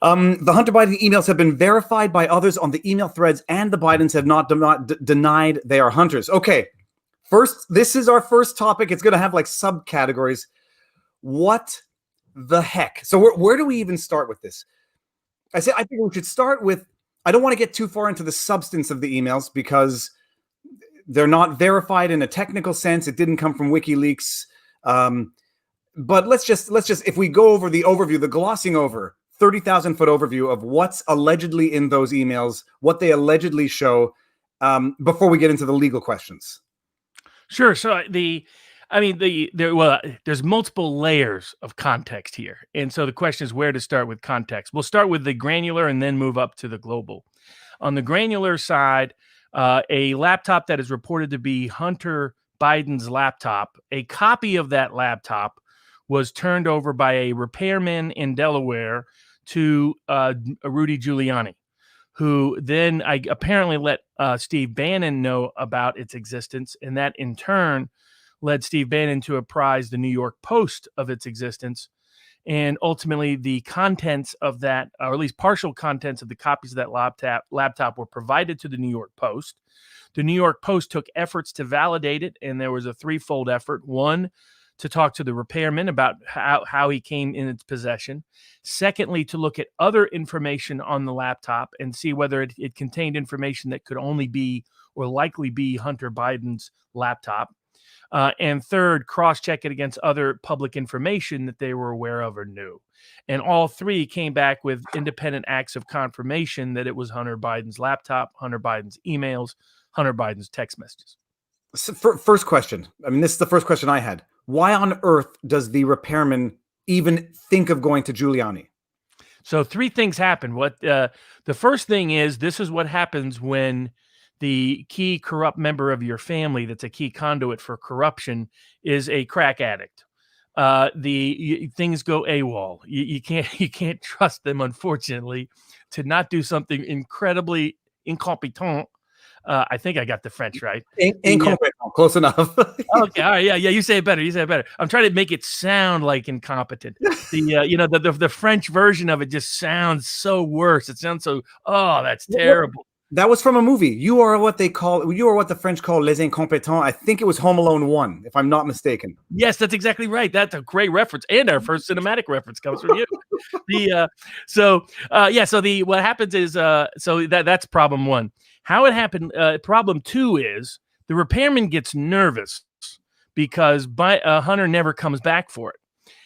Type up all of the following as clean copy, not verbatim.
The Hunter Biden emails have been verified by others on the email threads, and the Bidens have not denied they are hunters. Okay, first, this is our first topic. It's going to have like subcategories. What the heck? So where do we even start with this? I think we should start with, I don't want to get too far into the substance of the emails because they're not verified in a technical sense. It didn't come from WikiLeaks. But let's just, if we go over the overview, the glossing over, 30,000 foot overview of what's allegedly in those emails, what they allegedly show, before we get into the legal questions. Sure. So there's multiple layers of context here. And so the question is where to start with context. We'll start with the granular and then move up to the global. On the granular side, a laptop that is reported to be Hunter Biden's laptop, a copy of that laptop was turned over by a repairman in Delaware to Rudy Giuliani, who then apparently let Steve Bannon know about its existence, and that in turn led Steve Bannon to apprise the New York Post of its existence. And ultimately, the contents of that, or at least partial contents of the copies of that laptop were provided to the New York Post. The New York Post took efforts to validate it, and there was a threefold effort. One, to talk to the repairman about how he came in its possession. Secondly, to look at other information on the laptop and see whether it contained information that could only be or likely be Hunter Biden's laptop. And third, cross-check it against other public information that they were aware of or knew. And all three came back with independent acts of confirmation that it was Hunter Biden's laptop, Hunter Biden's emails, Hunter Biden's text messages. So first question. I mean, this is the first question I had. Why on earth does the repairman even think of going to Giuliani? So three things happen. The first thing is, this is what happens when the key corrupt member of your family that's a key conduit for corruption is a crack addict. Things go AWOL. You can't trust them, unfortunately, to not do something incredibly incompetent. I think I got the French right. Incompetent, close enough. Okay, all right, yeah. You say it better. I'm trying to make it sound like incompetent. The French version of it just sounds so worse. It sounds so, that's terrible. That was from a movie. You are what the French call les incompetents. I think it was Home Alone 1, if I'm not mistaken. Yes, that's exactly right. That's a great reference. And our first cinematic reference comes from you. What happens is, that's problem one. How it happened, problem two is the repairman gets nervous because Hunter never comes back for it.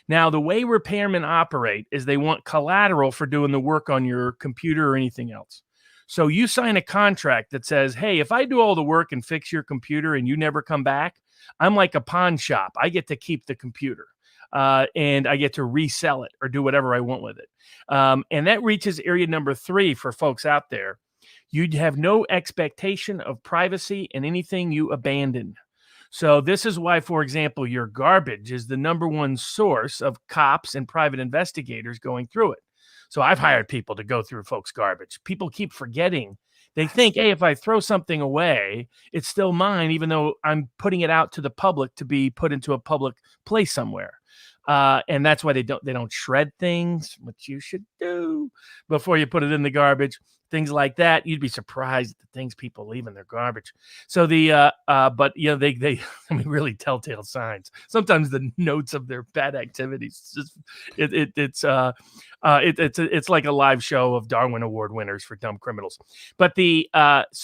Now, the way repairmen operate is they want collateral for doing the work on your computer or anything else. So you sign a contract that says, hey, if I do all the work and fix your computer and you never come back, I'm like a pawn shop. I get to keep the computer and I get to resell it or do whatever I want with it. And that reaches area number 3 for folks out there. You'd have no expectation of privacy in anything you abandon. So this is why, for example, your garbage is the number one source of cops and private investigators going through it. So I've hired people to go through folks' garbage. People keep forgetting. They think, hey, if I throw something away, it's still mine, even though I'm putting it out to the public to be put into a public place somewhere. And that's why they don't shred things, which you should do before you put it in the garbage. Things like that. You'd be surprised at the things people leave in their garbage. So they really telltale signs. Sometimes the notes of their bad activities. It's like a live show of Darwin Award winners for dumb criminals. But that's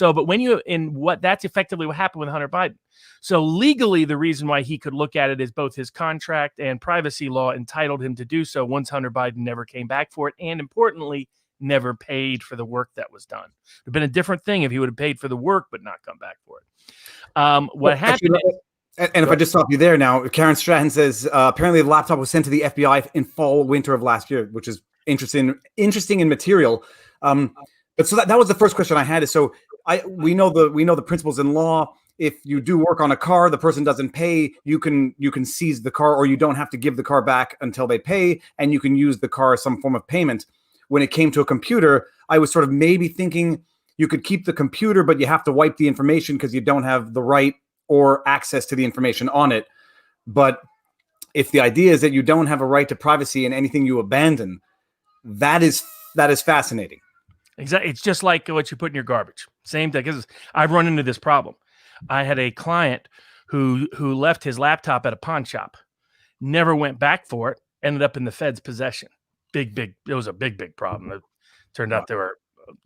effectively what happened with Hunter Biden. So legally, the reason why he could look at it is both his contract and privacy law entitled him to do so once Hunter Biden never came back for it. And importantly, never paid for the work that was done. It would have been a different thing if he would have paid for the work but not come back for it. What happened? And if I just stop you there now, Karen Stratton says apparently the laptop was sent to the FBI in winter of last year, which is interesting and material. But so that was the first question I had. Is so we know the principles in law. If you do work on a car, the person doesn't pay, you can seize the car, or you don't have to give the car back until they pay, and you can use the car as some form of payment. When it came to a computer, I was sort of maybe thinking you could keep the computer, but you have to wipe the information because you don't have the right or access to the information on it. But if the idea is that you don't have a right to privacy in anything you abandon, that is that is fascinating. Exactly. It's just like what you put in your garbage. Same thing. Because I've run into this problem. I had a client who left his laptop at a pawn shop, never went back for it, ended up in the Fed's possession. It was a big problem. It turned out there were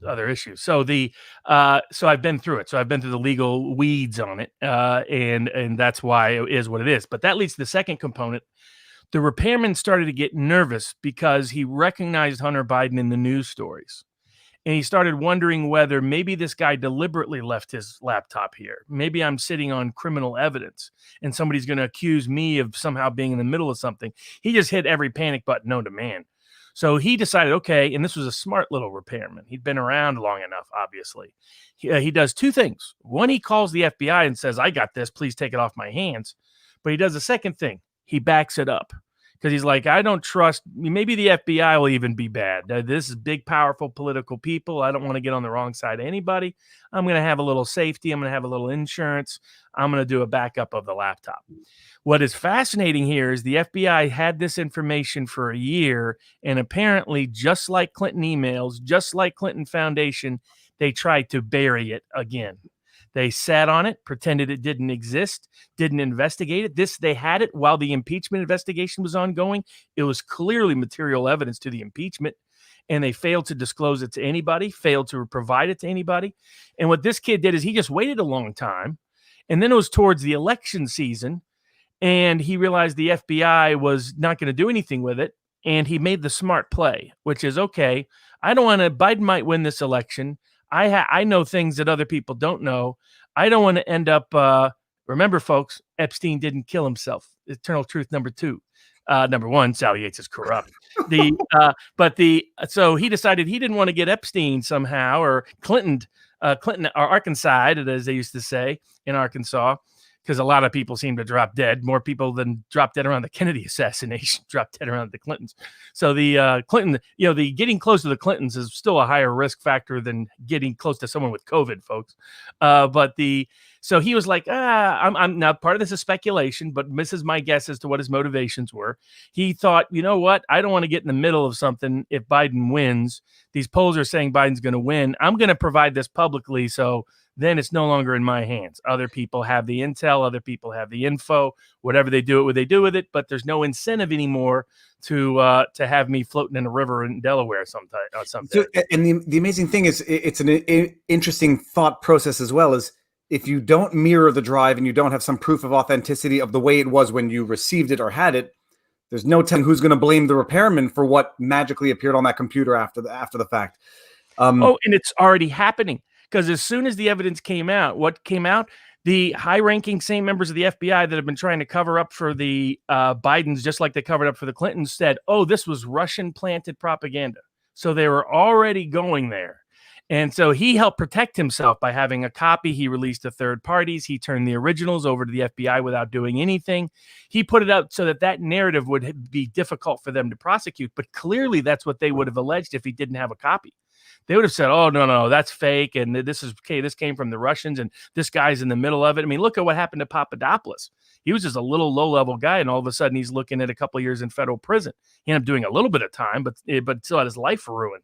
other issues. So so I've been through it. So I've been through the legal weeds on it, and that's why it is what it is. But that leads to the second component. The repairman started to get nervous because he recognized Hunter Biden in the news stories. And he started wondering whether maybe this guy deliberately left his laptop here. Maybe I'm sitting on criminal evidence and somebody's going to accuse me of somehow being in the middle of something. He just hit every panic button known to man. So he decided, okay, and this was a smart little repairman. He'd been around long enough, obviously. He does two things. One, he calls the FBI and says, I got this. Please take it off my hands. But he does a second thing. He backs it up. Because he's like, I don't trust, maybe the FBI will even be bad. This is big, powerful political people. I don't want to get on the wrong side of anybody. I'm going to have a little safety. I'm going to have a little insurance. I'm going to do a backup of the laptop. What is fascinating here is the FBI had this information for a year, and apparently, just like Clinton emails, just like Clinton Foundation, they tried to bury it again. They sat on it, pretended it didn't exist, didn't investigate it. They had it while the impeachment investigation was ongoing. It was clearly material evidence to the impeachment, and they failed to disclose it to anybody, failed to provide it to anybody. And what this kid did is he just waited a long time, and then it was towards the election season, and he realized the FBI was not going to do anything with it, and he made the smart play, which is, okay, Biden might win this election. I know things that other people don't know. I don't want to end up, remember, folks, Epstein didn't kill himself. Eternal truth number 2. Number 1, Sally Yates is corrupt. So he decided he didn't want to get Epstein somehow, or Clinton, or Arkansas, as they used to say in Arkansas, because a lot of people seem to drop dead. More people than dropped dead around the Kennedy assassination dropped dead around the Clintons. So the Clinton, the getting close to the Clintons is still a higher risk factor than getting close to someone with COVID, folks. So he was like, I'm now, part of this is speculation, but this is my guess as to what his motivations were. He thought, you know what? I don't want to get in the middle of something if Biden wins. These polls are saying Biden's going to win. I'm going to provide this publicly, so then it's no longer in my hands. Other people have the intel. Other people have the info. Whatever they do with it. But there's no incentive anymore to have me floating in a river in Delaware sometime. So, and the amazing thing is, it's an interesting thought process as well. Is if you don't mirror the drive and you don't have some proof of authenticity of the way it was when you received it or had it, there's no telling who's going to blame the repairman for what magically appeared on that computer after the fact. And it's already happening. Because as soon as the evidence came out, the high-ranking same members of the FBI that have been trying to cover up for the Bidens, just like they covered up for the Clintons, said, oh, this was Russian-planted propaganda. So they were already going there. And so he helped protect himself by having a copy. He released to third parties. He turned the originals over to the FBI without doing anything. He put it out so that narrative would be difficult for them to prosecute. But clearly that's what they would have alleged if he didn't have a copy. They would have said, oh, no, that's fake. And this came from the Russians, and this guy's in the middle of it. I mean, look at what happened to Papadopoulos. He was just a little low-level guy, and all of a sudden he's looking at a couple of years in federal prison. He ended up doing a little bit of time, but still had his life ruined.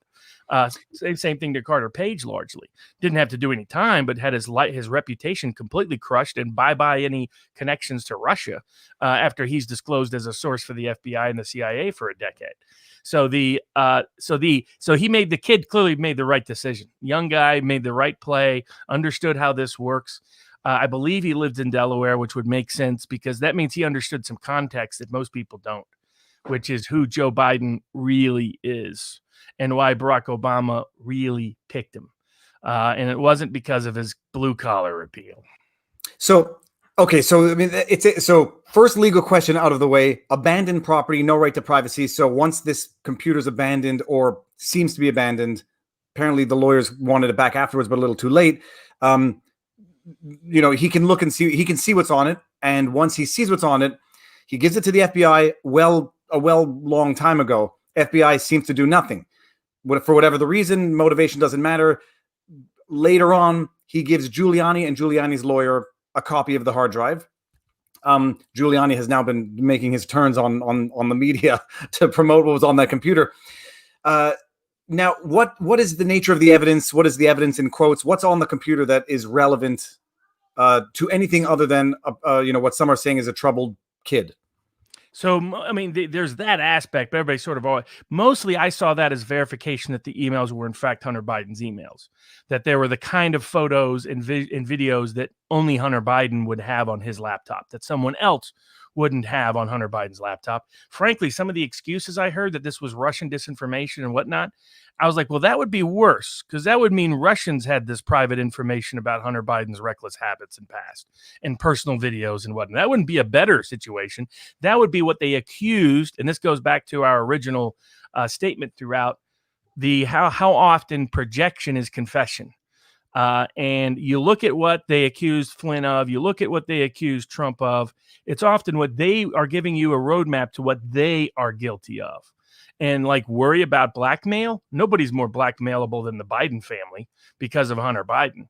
Same thing to Carter Page, largely. Didn't have to do any time, but had his reputation completely crushed, and bye-bye any connections to Russia after he's disclosed as a source for the FBI and the CIA for a decade. So the kid clearly made the right decision. Young guy made the right play, understood how this works. I believe he lived in Delaware, which would make sense because that means he understood some context that most people don't, which is who Joe Biden really is and why Barack Obama really picked him. And it wasn't because of his blue collar appeal. So, okay. So, I mean, first legal question out of the way, abandoned property, no right to privacy. So once this computer's abandoned or seems to be abandoned, apparently the lawyers wanted it back afterwards, but a little too late. He can look and see, he can see what's on it. And once he sees what's on it, he gives it to the FBI long time ago. FBI seems to do nothing. For whatever the reason, motivation doesn't matter. Later on, he gives Giuliani and Giuliani's lawyer a copy of the hard drive. Giuliani has now been making his turns on the media to promote what was on that computer. Now, what is the nature of the evidence? What is the evidence in quotes? What's on the computer that is relevant to anything other than what some are saying is a troubled kid? So, I mean, there's that aspect, but everybody sort of mostly I saw that as verification that the emails were in fact Hunter Biden's emails, that there were the kind of photos and videos that only Hunter Biden would have on his laptop, that someone else wouldn't have on Hunter Biden's laptop. Frankly, some of the excuses I heard that this was Russian disinformation and whatnot, I was like, well, that would be worse, because that would mean Russians had this private information about Hunter Biden's reckless habits and past and personal videos and whatnot. That wouldn't be a better situation. That would be what they accused. And this goes back to our original statement throughout the how often projection is confession. And you look at what they accused Flynn of, you look at what they accused Trump of, it's often what they are giving you a roadmap to what they are guilty of. And like worry about blackmail, nobody's more blackmailable than the Biden family because of Hunter Biden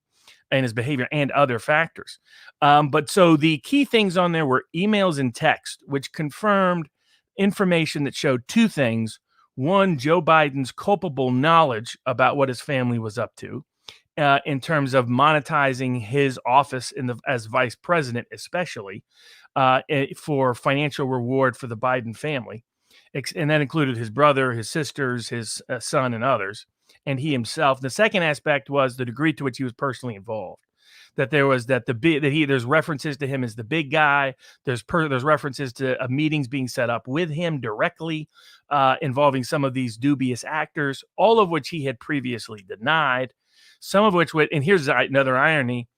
and his behavior and other factors. But so the key things on there were emails and text, which confirmed information that showed two things. One, Joe Biden's culpable knowledge about what his family was up to. In terms of monetizing his office as vice president, especially for financial reward for the Biden family. And that included his brother, his sisters, his son, and others, and he himself. The second aspect was the degree to which he was personally involved. That there was there's references to him as the big guy. There's references to meetings being set up with him directly, involving some of these dubious actors, all of which he had previously denied. Some of which would, and here's another irony,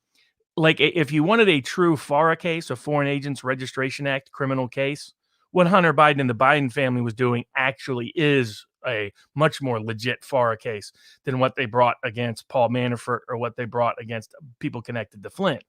like if you wanted a true FARA case, a Foreign Agents Registration Act criminal case, what Hunter Biden and the Biden family was doing actually is a much more legit FARA case than what they brought against Paul Manafort or what they brought against people connected to Flynn.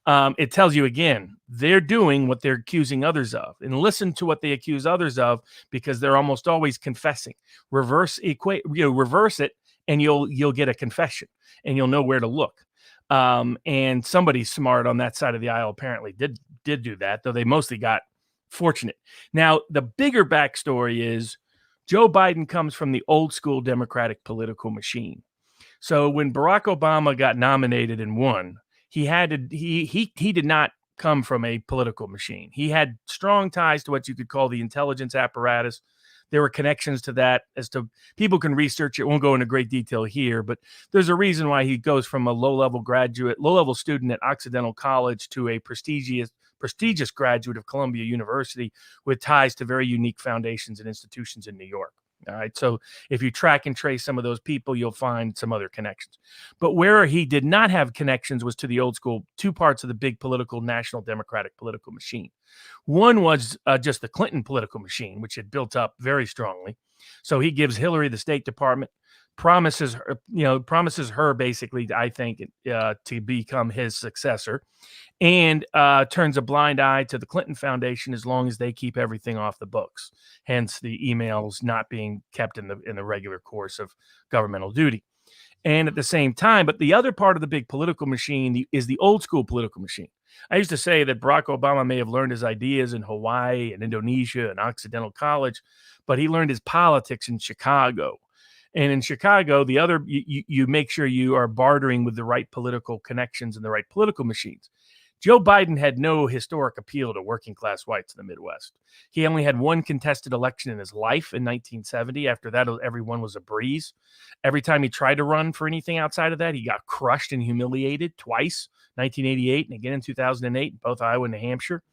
It tells you again, they're doing what they're accusing others of, and listen to what they accuse others of, because they're almost always confessing. Reverse it, and you'll get a confession, and you'll know where to look. And somebody smart on that side of the aisle apparently did do that, though they mostly got fortunate. Now, the bigger backstory is Joe Biden comes from the old school Democratic political machine. So when Barack Obama got nominated and won, he did not come from a political machine. He had strong ties to what you could call the intelligence apparatus. There were connections to that as to people can research it. Won't go into great detail here, but there's a reason why he goes from a low-level student at Occidental College to a prestigious graduate of Columbia University with ties to very unique foundations and institutions in New York. All right. So if you track and trace some of those people, you'll find some other connections. But where he did not have connections was to the old school, two parts of the big political national Democratic political machine. One was just the Clinton political machine, which had built up very strongly. So he gives Hillary the State Department, promises her basically, I think, to become his successor, and turns a blind eye to the Clinton Foundation as long as they keep everything off the books. Hence the emails not being kept in the regular course of governmental duty. And at the same time, but the other part of the big political machine is the old school political machine. I used to say that Barack Obama may have learned his ideas in Hawaii and Indonesia and Occidental College, but he learned his politics in Chicago. And in Chicago, you make sure you are bartering with the right political connections and the right political machines. Joe Biden had no historic appeal to working class whites in the Midwest. He only had one contested election in his life in 1970. After that, everyone was a breeze. Every time he tried to run for anything outside of that, he got crushed and humiliated twice, 1988 and again in 2008, in both Iowa and New Hampshire.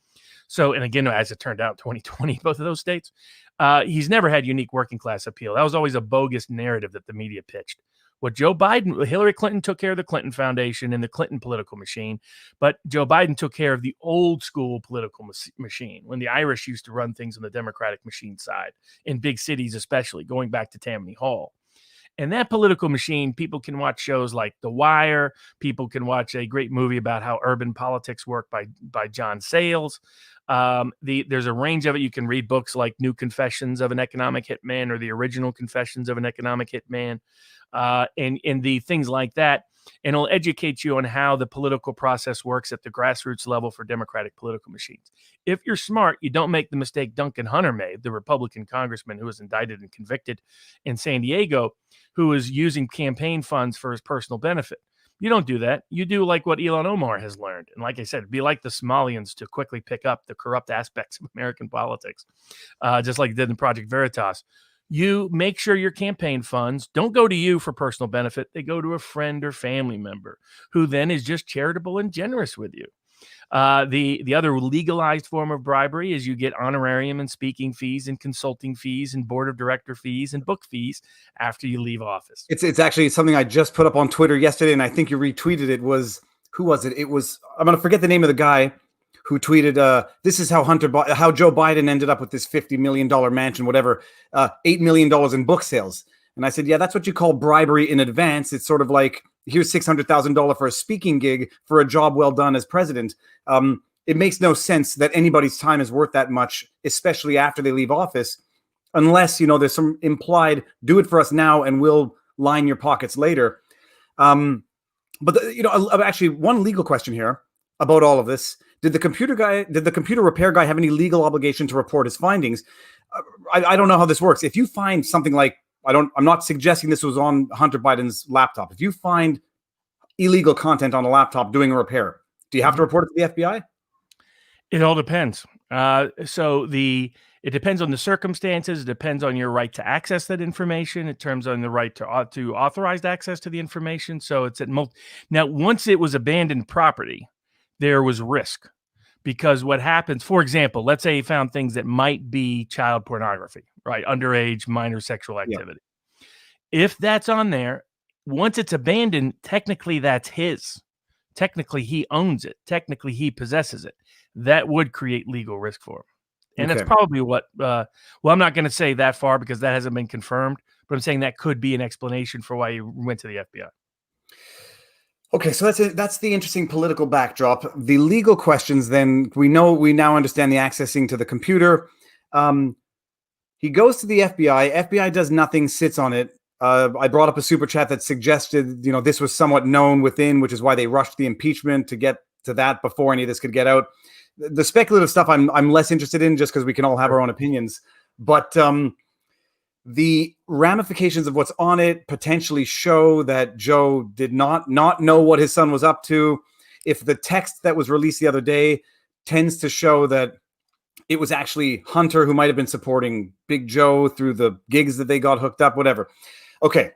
So, and again, as it turned out, 2020, both of those states. He's never had unique working class appeal. That was always a bogus narrative that the media pitched. Hillary Clinton took care of the Clinton Foundation and the Clinton political machine, but Joe Biden took care of the old school political machine when the Irish used to run things on the Democratic machine side in big cities, especially going back to Tammany Hall. And that political machine, people can watch shows like The Wire. People can watch a great movie about how urban politics work by John Sayles. There's a range of it. You can read books like New Confessions of an Economic Hitman or The Original Confessions of an Economic Hitman, and the things like that. and it'll educate you on how the political process works at the grassroots level for democratic political machines. If you're smart, you don't make the mistake Duncan Hunter made, the Republican congressman who was indicted and convicted in San Diego, who was using campaign funds for his personal benefit. You don't do that. You do like what Ilhan Omar has learned. And like I said, be like the Somalians to quickly pick up the corrupt aspects of American politics, just like it did in Project Veritas. You make sure your campaign funds don't go to you for personal benefit. They go to a friend or family member who then is just charitable and generous with you. The other legalized form of bribery is you get honorarium and speaking fees and consulting fees and board of director fees and book fees after you leave office. It's actually something I just put up on Twitter yesterday, and I think you retweeted it. Who was it? It was, I'm going to forget the name of the guy who tweeted, this is how how Joe Biden ended up with this $50 million mansion, whatever, $8 million in book sales. And I said, yeah, that's what you call bribery in advance. It's sort of like, here's $600,000 for a speaking gig for a job well done as president. It makes no sense that anybody's time is worth that much, especially after they leave office, unless, there's some implied, do it for us now and we'll line your pockets later. But actually one legal question here about all of this. Did the computer repair guy have any legal obligation to report his findings? I don't know how this works. If you find something like, I'm not suggesting this was on Hunter Biden's laptop. If you find illegal content on a laptop doing a repair, do you have to report it to the FBI? It all depends. It depends on the circumstances. It depends on your right to access that information. It turns on the right to authorized access to the information. So it's now, once it was abandoned property, there was risk, because what happens, for example, let's say you found things that might be child pornography, right? Underage minor sexual activity. Yeah. If that's on there, once it's abandoned, technically that's his. Technically he owns it. Technically he possesses it. That would create legal risk for him. And that's probably what, I'm not going to say that far because that hasn't been confirmed, but I'm saying that could be an explanation for why you went to the FBI. Okay, so that's the interesting political backdrop. The legal questions, then, we now understand the accessing to the computer. He goes to the FBI. FBI does nothing, sits on it. I brought up a super chat that suggested, this was somewhat known within, which is why they rushed the impeachment to get to that before any of this could get out. The speculative stuff I'm less interested in, just because we can all have our own opinions. But the ramifications of what's on it potentially show that Joe did not know what his son was up to. If the text that was released the other day tends to show that it was actually Hunter who might have been supporting Big Joe through the gigs that they got hooked up, whatever. Okay,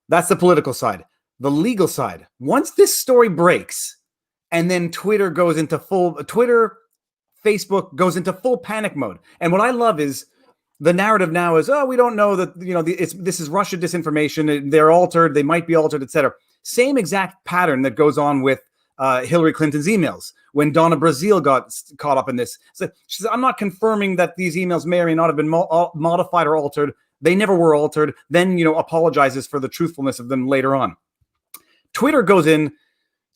that's the political side. The legal side, once this story breaks and then Twitter, Facebook goes into full panic mode. And what I love is, the narrative now is, we don't know that, this is Russia disinformation. They're altered. They might be altered, etc. Same exact pattern that goes on with Hillary Clinton's emails when Donna Brazile got caught up in this. So she said, I'm not confirming that these emails may or may not have been modified or altered. They never were altered. Then, apologizes for the truthfulness of them later on. Twitter goes in,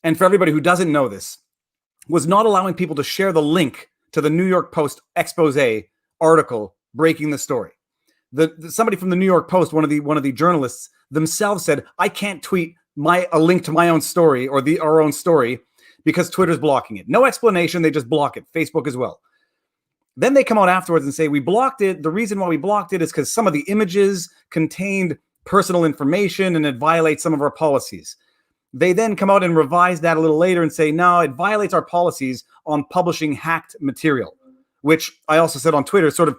and for everybody who doesn't know this, was not allowing people to share the link to the New York Post expose article breaking the story. Somebody from the New York Post, one of the journalists themselves said, I can't tweet a link to my own story or our own story because Twitter's blocking it. No explanation. They just block it. Facebook as well. Then they come out afterwards and say, we blocked it. The reason why we blocked it is because some of the images contained personal information and it violates some of our policies. They then come out and revise that a little later and say, no, it violates our policies on publishing hacked material, which I also said on Twitter sort of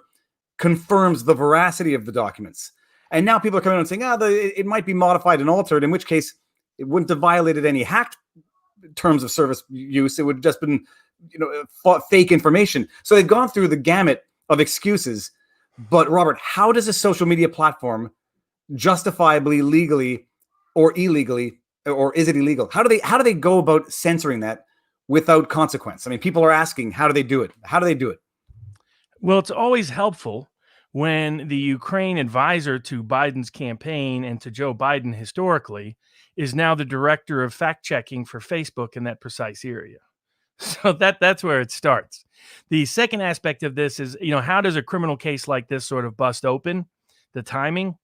confirms the veracity of the documents. And now people are coming out and saying, it might be modified and altered, in which case it wouldn't have violated any hacked terms of service use. It would have just been, fake information. So they've gone through the gamut of excuses. But Robert, how does a social media platform justifiably, legally or illegally, or is it illegal? How do they go about censoring that without consequence? I mean, people are asking, how do they do it? How do they do it? Well, it's always helpful when the Ukraine advisor to Biden's campaign and to Joe Biden historically is now the director of fact-checking for Facebook in that precise area. So that's where it starts. The second aspect of this is, how does a criminal case like this sort of bust open? The timing.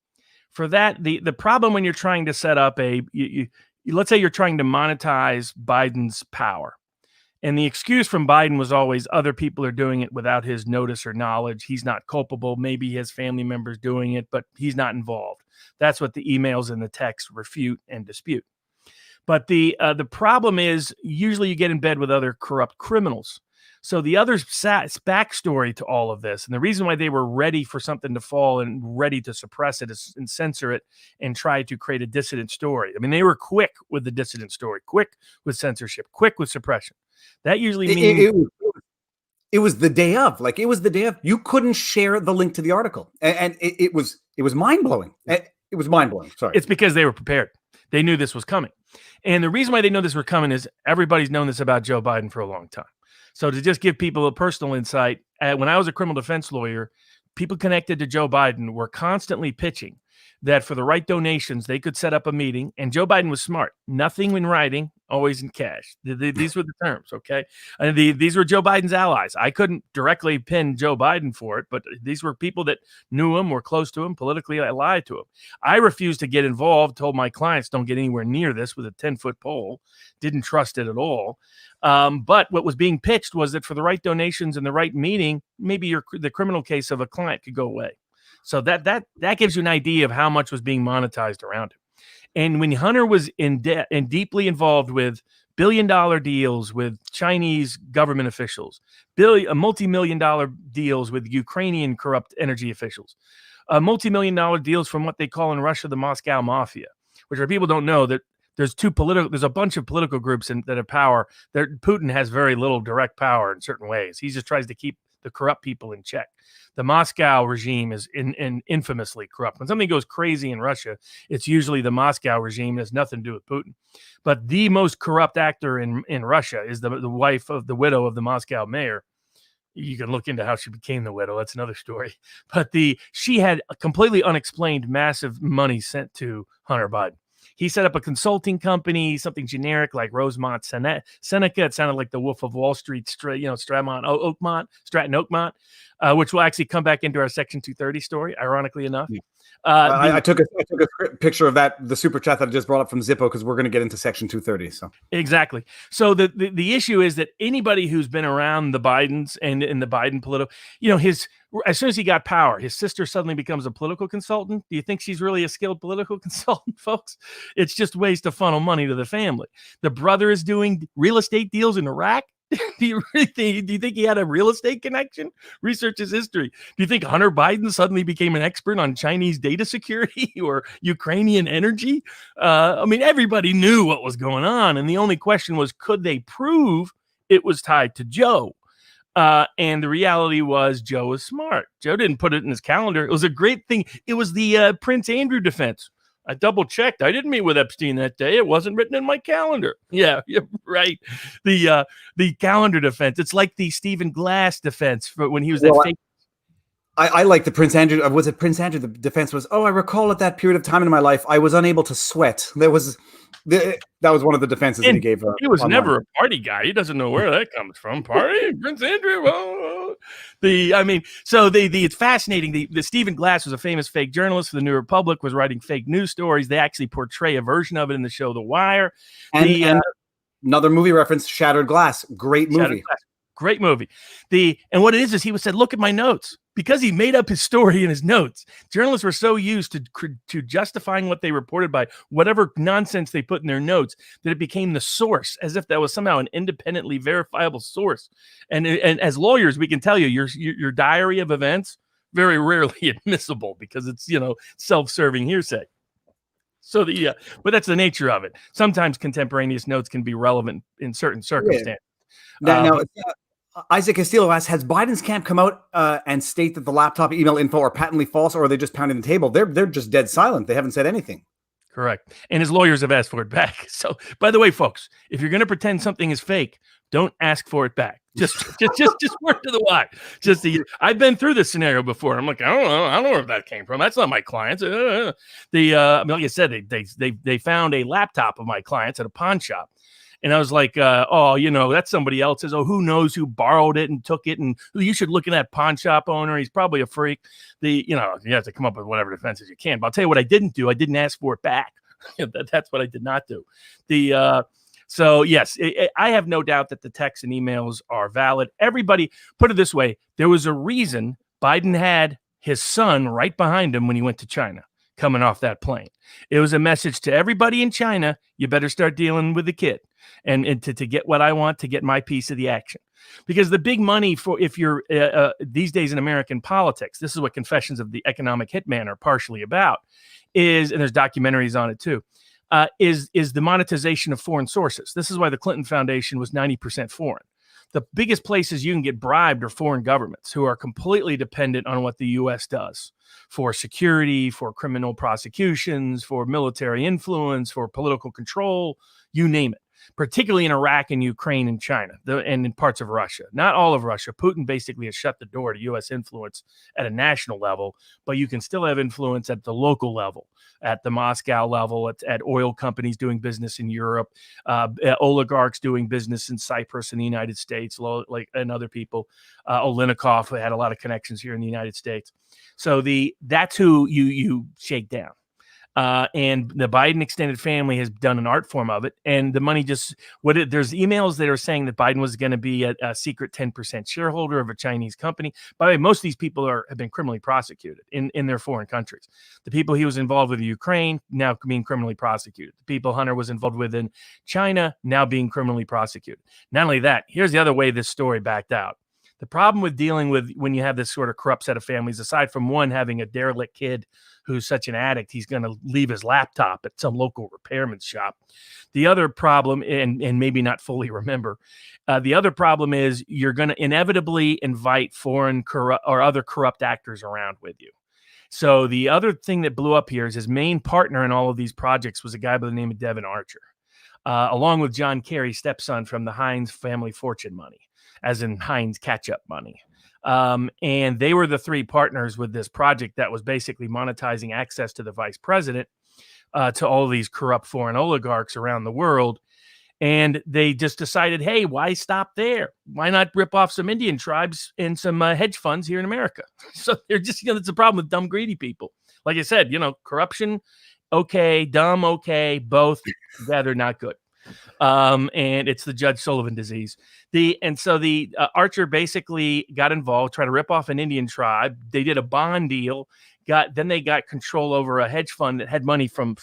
For that, the problem when you're trying to set up let's say you're trying to monetize Biden's power. And the excuse from Biden was always other people are doing it without his notice or knowledge. He's not culpable. Maybe his family members doing it, but he's not involved. That's what the emails and the texts refute and dispute. But the problem is usually you get in bed with other corrupt criminals. So the other backstory to all of this, and the reason why they were ready for something to fall and ready to suppress it and censor it and try to create a dissident story. I mean, they were quick with the dissident story, quick with censorship, quick with suppression. That usually means it was the day of. Like, it was the day of. You couldn't share the link to the article, and it was mind blowing. It was mind blowing. Sorry, it's because they were prepared. They knew this was coming, and the reason why they know this was coming is everybody's known this about Joe Biden for a long time. So to just give people a personal insight, when I was a criminal defense lawyer, people connected to Joe Biden were constantly pitching that for the right donations, they could set up a meeting. And Joe Biden was smart. Nothing in writing, always in cash. These were the terms, okay? And these were Joe Biden's allies. I couldn't directly pin Joe Biden for it, but these were people that knew him, were close to him, politically I lied to him. I refused to get involved, told my clients don't get anywhere near this with a 10-foot pole, didn't trust it at all. But what was being pitched was that for the right donations and the right meeting, maybe the criminal case of a client could go away. So that gives you an idea of how much was being monetized around him. And when Hunter was in debt and deeply involved with billion-dollar deals with Chinese government officials, multi-million-dollar deals with Ukrainian corrupt energy officials, multi-million-dollar deals from what they call in Russia the Moscow Mafia, which people don't know that there's a bunch of political groups that have power. Putin has very little direct power in certain ways. He just tries to keep the corrupt people in check. The Moscow regime is infamously corrupt. When something goes crazy in Russia, it's usually the Moscow regime. It has nothing to do with Putin. But the most corrupt actor in Russia is the wife of the widow of the Moscow mayor. You can look into how she became the widow. That's another story. But she had a completely unexplained massive money sent to Hunter Biden. He set up a consulting company, something generic like Rosemont Seneca. It sounded like the Wolf of Wall Street, Stratton Oakmont, which will actually come back into our Section 230 story, ironically enough. Yeah. I took a picture of the super chat that I just brought up from Zippo because we're going to get into Section 230. So exactly. So the issue is that anybody who's been around the Bidens and in the Biden political, as soon as he got power, his sister suddenly becomes a political consultant. Do you think she's really a skilled political consultant, folks? It's just ways to funnel money to the family. The brother is doing real estate deals in Iraq. Do you think he had a real estate connection? Research his history. Do you think Hunter Biden suddenly became an expert on Chinese data security or Ukrainian energy? Everybody knew what was going on. And the only question was, could they prove it was tied to Joe? And the reality was Joe was smart. Joe didn't put it in his calendar. It was a great thing. It was the Prince Andrew defense. I double checked. I didn't meet with Epstein that day. It wasn't written in my calendar. Yeah, right. The calendar defense. It's like the Stephen Glass defense for when he was that fake. I like the Prince Andrew. Was it Prince Andrew? The defense was, I recall at that period of time in my life, I was unable to sweat. That was one of the defenses that he gave. He was online. Never a party guy. He doesn't know where that comes from. Party, Prince Andrew. It's fascinating. The Stephen Glass was a famous fake journalist for the New Republic, was writing fake news stories. They actually portray a version of it in the show The Wire. And another movie reference, Shattered Glass. Great movie. Great movie. And what it is he said, look at my notes. Because he made up his story in his notes, journalists were so used to justifying what they reported by whatever nonsense they put in their notes that it became the source, as if that was somehow an independently verifiable source. And as lawyers, we can tell you your diary of events, very rarely admissible because it's self-serving hearsay. So but that's the nature of it. Sometimes contemporaneous notes can be relevant in certain circumstances. Now, Isaac Castillo asks, has Biden's camp come out and state that the laptop email info are patently false, or are they just pounding the table? They're just dead silent. They haven't said anything. Correct. And his lawyers have asked for it back. So, by the way, folks, if you're going to pretend something is fake, don't ask for it back. Just work to the why. I've been through this scenario before. I'm like, I don't know where that came from. That's not my clients. Like I said, they found a laptop of my clients at a pawn shop. And I was like, that's somebody else's. Oh, who knows who borrowed it and took it? And you should look at that pawn shop owner. He's probably a freak. You have to come up with whatever defenses you can. But I'll tell you what I didn't do. I didn't ask for it back. That's what I did not do. So yes, I have no doubt that the texts and emails are valid. Everybody, put it this way, there was a reason Biden had his son right behind him when he went to China, coming off that plane. It was a message to everybody in China, you better start dealing with the kid and to get what I want, to get my piece of the action. Because the big money for, if you're these days in American politics, this is what Confessions of the Economic Hitman are partially about, is, and there's documentaries on it too, is the monetization of foreign sources. This is why the Clinton Foundation was 90% foreign. The biggest places you can get bribed are foreign governments who are completely dependent on what the U.S. does for security, for criminal prosecutions, for military influence, for political control, you name it, particularly in Iraq and Ukraine and China and in parts of Russia. Not all of Russia. Putin basically has shut the door to U.S. influence at a national level, but you can still have influence at the local level, at the Moscow level, at oil companies doing business in Europe, oligarchs doing business in Cyprus and the United States, and other people. Olinikov had a lot of connections here in the United States. So that's who you shake down. And the Biden extended family has done an art form of it. And the money there's emails that are saying that Biden was going to be a secret 10% shareholder of a Chinese company. By the way, most of these people have been criminally prosecuted in their foreign countries. The people he was involved with in Ukraine now being criminally prosecuted. The people Hunter was involved with in China now being criminally prosecuted. Not only that, here's the other way this story backed out. The problem with dealing with when you have this sort of corrupt set of families, aside from one having a derelict kid who's such an addict, he's going to leave his laptop at some local repairman's shop. The other problem, and maybe not fully remember, the other problem is you're going to inevitably invite foreign or other corrupt actors around with you. So the other thing that blew up here is his main partner in all of these projects was a guy by the name of Devin Archer, along with John Kerry's stepson from the Heinz family fortune money, as in Heinz ketchup money. And they were the three partners with this project that was basically monetizing access to the vice president to all of these corrupt foreign oligarchs around the world. And they just decided, hey, why stop there? Why not rip off some Indian tribes and some hedge funds here in America? So they're just, it's a problem with dumb, greedy people. Like I said, corruption, okay, dumb, okay, both together, not good. And it's the Judge Sullivan disease. So Archer basically got involved, tried to rip off an Indian tribe. They did a bond deal. Then they got control over a hedge fund that had money from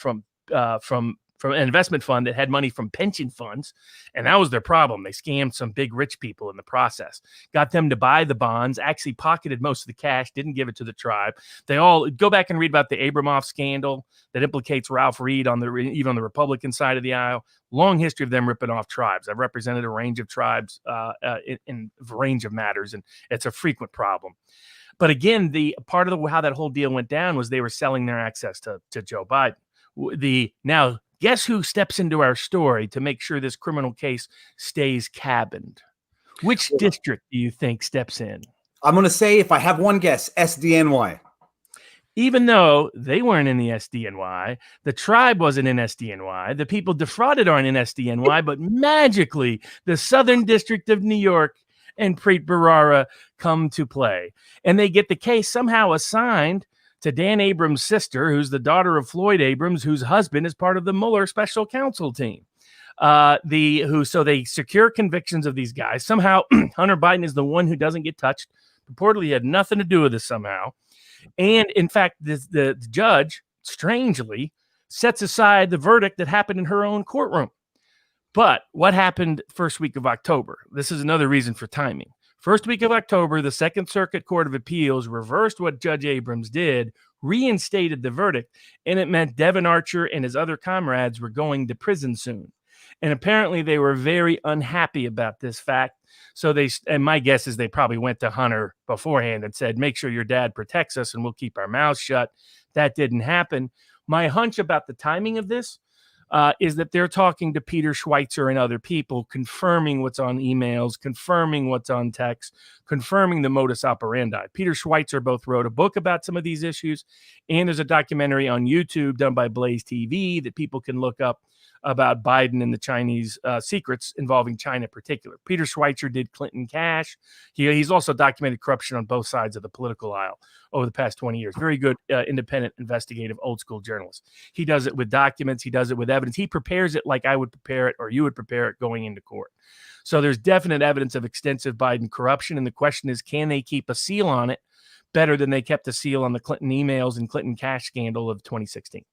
an investment fund that had money from pension funds. And that was their problem. They scammed some big rich people in the process, got them to buy the bonds, actually pocketed most of the cash, didn't give it to the tribe. They all go back and read about the Abramoff scandal that implicates Ralph Reed even on the Republican side of the aisle. Long history of them ripping off tribes. I've represented a range of tribes in a range of matters, and it's a frequent problem. But again, the part of how that whole deal went down was they were selling their access to Joe Biden. Now, guess who steps into our story to make sure this criminal case stays cabined? Which district do you think steps in? I'm going to say, if I have one guess, SDNY. Even though they weren't in the SDNY, the tribe wasn't in SDNY, the people defrauded aren't in SDNY, but magically the Southern District of New York and Preet Bharara come to play. And they get the case somehow assigned to Dan Abrams' sister, who's the daughter of Floyd Abrams, whose husband is part of the Mueller special counsel team. So they secure convictions of these guys. Somehow Hunter Biden is the one who doesn't get touched. Purportedly had nothing to do with this somehow. And in fact, the judge, strangely, sets aside the verdict that happened in her own courtroom. But what happened first week of October? This is another reason for timing. First week of October, the Second Circuit Court of Appeals reversed what Judge Abrams did, reinstated the verdict, and it meant Devin Archer and his other comrades were going to prison soon. And apparently they were very unhappy about this fact. So and my guess is they probably went to Hunter beforehand and said, make sure your dad protects us and we'll keep our mouths shut. That didn't happen. My hunch about the timing of this is that they're talking to Peter Schweitzer and other people, confirming what's on emails, confirming what's on text, confirming the modus operandi. Peter Schweitzer both wrote a book about some of these issues, and there's a documentary on YouTube done by Blaze TV that people can look up about Biden and the Chinese secrets involving China in particular. Peter Schweitzer did Clinton Cash. He's also documented corruption on both sides of the political aisle over the past 20 years. Very good, independent, investigative, old school journalist. He does it with documents. He does it with evidence. He prepares it like I would prepare it or you would prepare it going into court. So there's definite evidence of extensive Biden corruption. And the question is, can they keep a seal on it better than they kept a seal on the Clinton emails and Clinton Cash scandal of 2016?